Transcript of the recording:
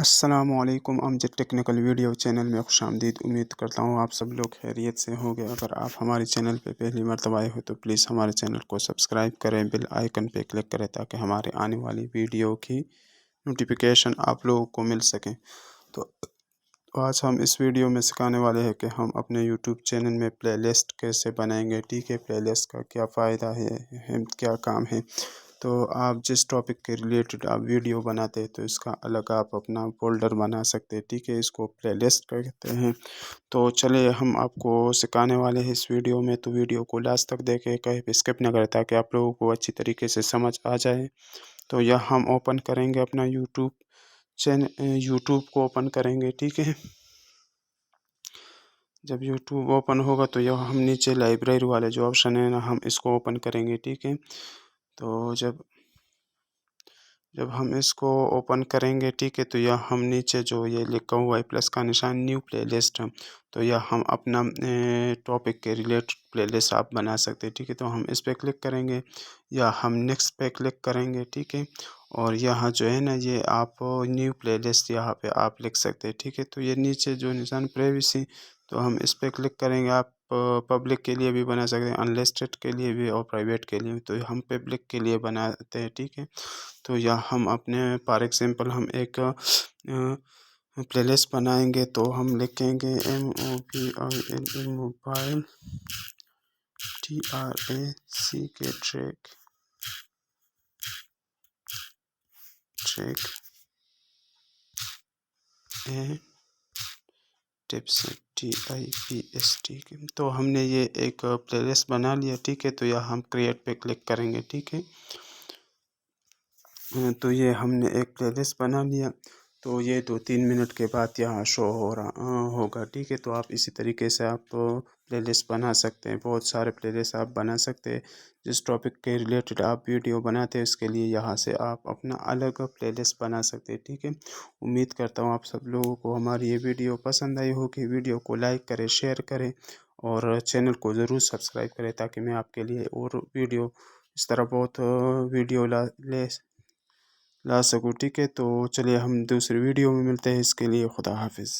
अस्सलामुअलैकुम Amjad technical video channel में खुशामदीद। उम्मीद करता हूँ आप सब लोग खैरियत से होंगे। अगर आप हमारे चैनल पे पहली मर्तबा आए हो तो प्लीज़ हमारे चैनल को सब्सक्राइब करें, बेल आइकन पे क्लिक करें ताकि हमारे आने वाली वीडियो की नोटिफिकेशन आप लोगों को मिल सकें। तो आज हम इस वीडियो में सिखाने वाले हैं कि हम अपने यूट्यूब चैनल में प्लेलिस्ट कैसे बनाएंगे। ठीक है, प्लेलिस्ट का क्या फ़ायदा है क्या काम है। तो आप जिस टॉपिक के रिलेटेड आप वीडियो बनाते हैं तो इसका अलग आप अपना फ़ोल्डर बना सकते हैं। ठीक है, इसको प्लेलिस्ट कहते हैं। तो चलिए हम आपको सिखाने वाले हैं इस वीडियो में, तो वीडियो को लास्ट तक देखें, कहीं भी स्किप ना करें ताकि आप लोगों को अच्छी तरीके से समझ आ जाए। तो यह हम ओपन करेंगे अपना यूट्यूब को ओपन करेंगे। ठीक है, जब यूट्यूब ओपन होगा तो यह हम नीचे लाइब्रेरी वाले जो ऑप्शन है ना, हम इसको ओपन करेंगे। ठीक है, तो जब हम इसको ओपन करेंगे, ठीक है, तो यह हम नीचे जो ये लिखा हुआ है प्लस का निशान, न्यू प्लेलिस्ट, तो यह हम अपना टॉपिक के रिलेटेड प्लेलिस्ट आप बना सकते हैं। ठीक है, तो हम इस पर क्लिक करेंगे या हम नेक्स्ट पे क्लिक करेंगे। ठीक है, और यहाँ जो है ना ये आप न्यू प्लेलिस्ट यहाँ पे आप लिख सकते हैं। ठीक है, तो ये नीचे जो निशान प्राइवेसी, तो हम इस पर क्लिक करेंगे। आप पब्लिक के लिए भी बना सकते हैं, अनलिस्टेड के लिए भी और प्राइवेट के लिए भी, तो हम पब्लिक के लिए बनाते हैं। ठीक है, तो या हम अपने फॉर एग्जांपल हम एक प्लेलिस्ट बनाएंगे तो हम लिखेंगे MOBILE मोबाइल TRAC के ट्रैक एंड टिप्स TIPS। ठीक है, तो हमने ये एक प्लेलिस्ट बना लिया। ठीक है, तो यह हम क्रिएट पे क्लिक करेंगे। ठीक है, तो ये हमने एक प्लेलिस्ट बना लिया। तो ये 2-3 मिनट के बाद यहाँ शो हो रहा होगा। ठीक है, तो आप इसी तरीके से आप प्लेलिस्ट बना सकते हैं। बहुत सारे प्लेलिस्ट आप बना सकते हैं। जिस टॉपिक के रिलेटेड आप वीडियो बनाते हैं उसके लिए यहाँ से आप अपना अलग प्लेलिस्ट बना सकते हैं। ठीक है, उम्मीद करता हूँ आप सब लोगों को हमारी ये वीडियो पसंद आई होगी। वीडियो को लाइक करें, शेयर करें और चैनल को ज़रूर सब्सक्राइब करें ताकि मैं आपके लिए और वीडियो इस तरह बहुत वीडियो ला सकूँ। ठीक है, तो चलिए हम दूसरी वीडियो में मिलते हैं। इसके लिए खुदा हाफिज़।